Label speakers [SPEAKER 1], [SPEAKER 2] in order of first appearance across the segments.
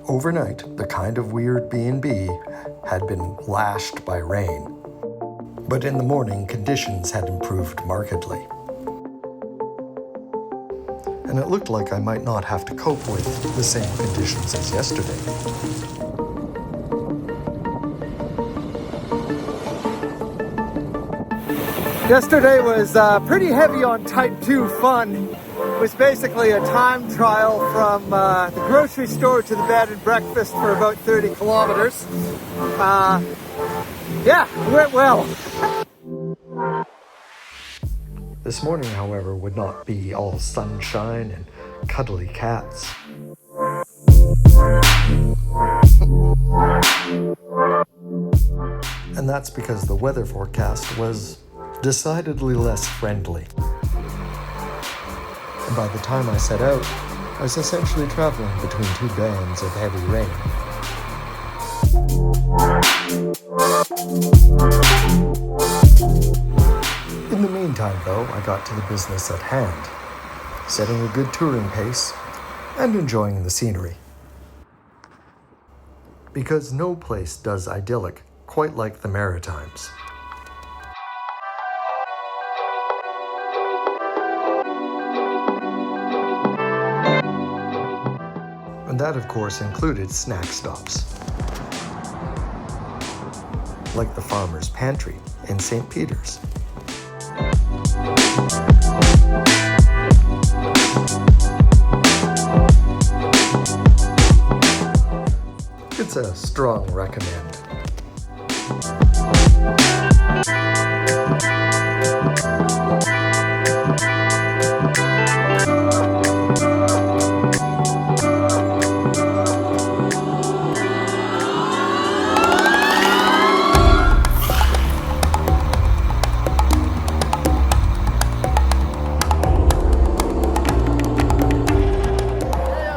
[SPEAKER 1] Overnight, the kind of weird B&B had been lashed by rain, but in the morning conditions had improved markedly. And it looked like I might not have to cope with the same conditions as yesterday.
[SPEAKER 2] Yesterday was pretty heavy on type 2 fun. It was basically a time trial from the grocery store to the bed and breakfast for about 30 kilometers. Yeah, it went well.
[SPEAKER 1] This morning, however, would not be all sunshine and cuddly cats. And that's because the weather forecast was decidedly less friendly. And by the time I set out, I was essentially traveling between two bands of heavy rain. In the meantime, though, I got to the business at hand, setting a good touring pace and enjoying the scenery. Because no place does idyllic quite like the Maritimes. And that, of course, included snack stops, like the Farmer's Pantry in St. Peter's. It's a strong recommend.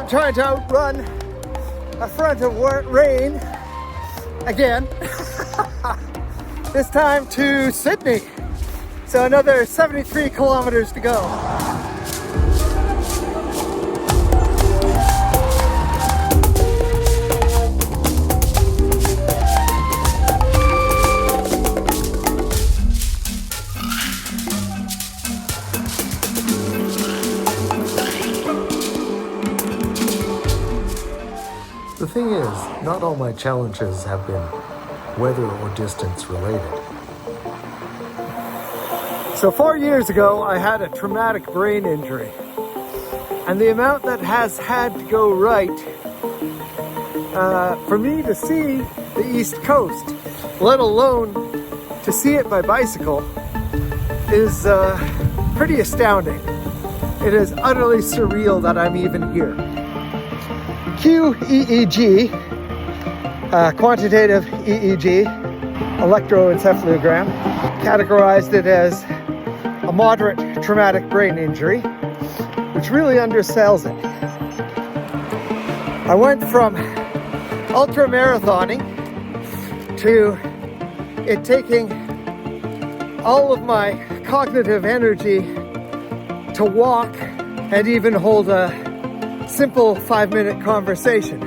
[SPEAKER 2] Trying to outrun a front of rain again. This time to Sydney. So another 73 kilometers to go.
[SPEAKER 1] The thing is, not all my challenges have been weather or distance related.
[SPEAKER 2] So 4 years ago, I had a traumatic brain injury. And the amount that has had to go right for me to see the East Coast, let alone to see it by bicycle, is pretty astounding. It is utterly surreal that I'm even here. QEEG, quantitative EEG, electroencephalogram, categorized it as a moderate traumatic brain injury, which really undersells it. I went from ultra marathoning to it taking all of my cognitive energy to walk and even hold a simple 5-minute conversation.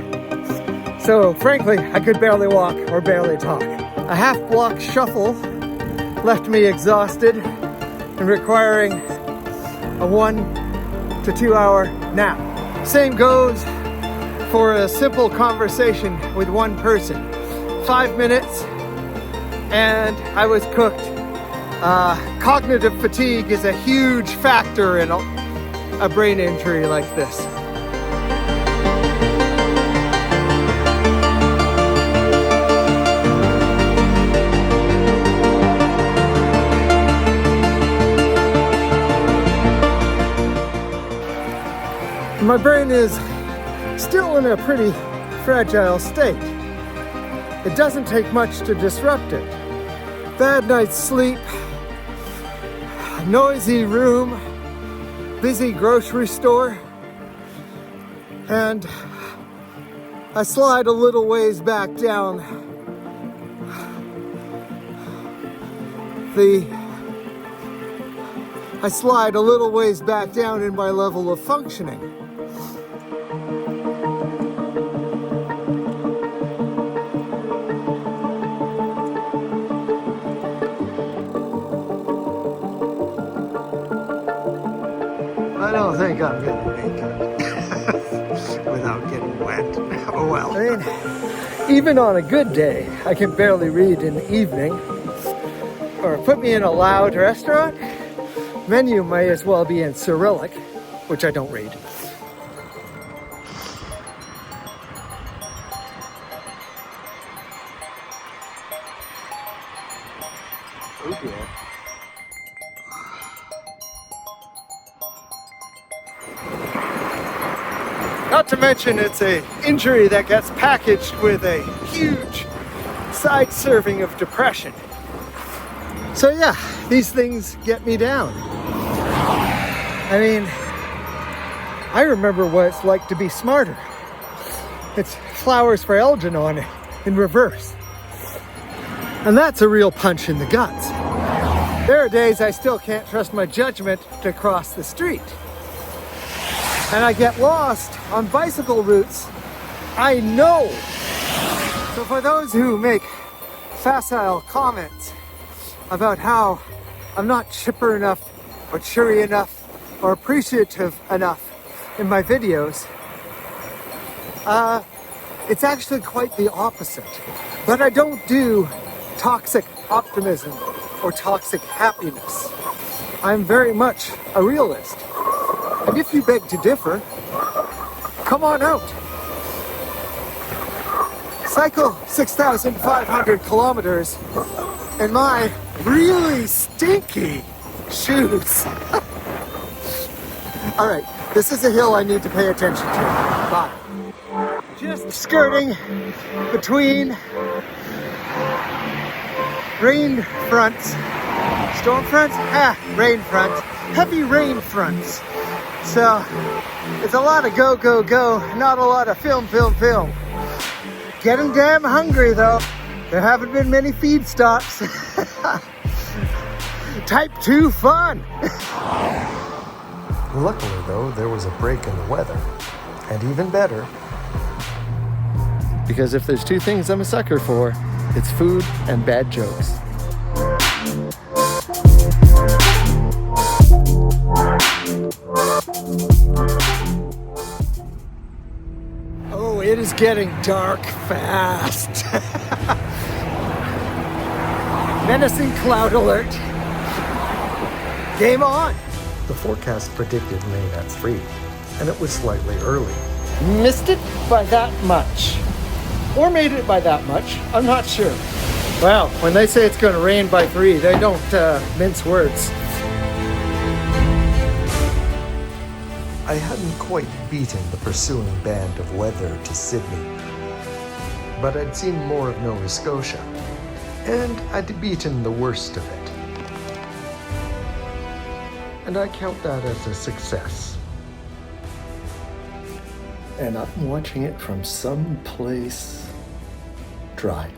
[SPEAKER 2] So frankly, I could barely walk or barely talk. A half-block shuffle left me exhausted and requiring a 1 to 2 hour nap. Same goes for a simple conversation with one person. 5 minutes and I was cooked. Cognitive fatigue is a huge factor in a brain injury like this. My brain is still in a pretty fragile state. It doesn't take much to disrupt it. Bad night's sleep, noisy room, busy grocery store, and I slide a little ways back down in my level of functioning. think I'm gonna make it without getting wet. Oh well. I mean, even on a good day, I can barely read in the evening. Or put me in a loud restaurant, menu may as well be in Cyrillic, which I don't read. Oh dear. Not to mention it's an injury that gets packaged with a huge side serving of depression. So yeah, these things get me down. I mean, I remember what it's like to be smarter. It's Flowers for Algernon in reverse. And that's a real punch in the guts. There are days I still can't trust my judgment to cross the street. And I get lost on bicycle routes I know. So for those who make facile comments about how I'm not chipper enough or cheery enough or appreciative enough in my videos, it's actually quite the opposite. But I don't do toxic optimism or toxic happiness. I'm very much a realist. And if you beg to differ, come on out. Cycle 6,500 kilometers in my really stinky shoes. All right, this is a hill I need to pay attention to. Bye. Just skirting between rain fronts, storm fronts? Rain fronts, heavy rain fronts. So it's a lot of go, go, go, not a lot of film, film, film. Getting damn hungry though. There haven't been many feed stops. Type 2 fun.
[SPEAKER 1] Luckily, though, there was a break in the weather. And even better,
[SPEAKER 2] because if there's two things I'm a sucker for, it's food and bad jokes. Oh, it is getting dark fast. Menacing cloud alert. Game on.
[SPEAKER 1] the forecast predicted rain at 3, and it was slightly early.
[SPEAKER 2] Missed it by that much. Or made it by that much. I'm not sure. Well, when they say it's going to rain by 3, they don't mince words.
[SPEAKER 1] I hadn't quite beaten the pursuing band of weather to Sydney, but I'd seen more of Nova Scotia, and I'd beaten the worst of it. And I count that as a success. And I'm watching it from someplace dry.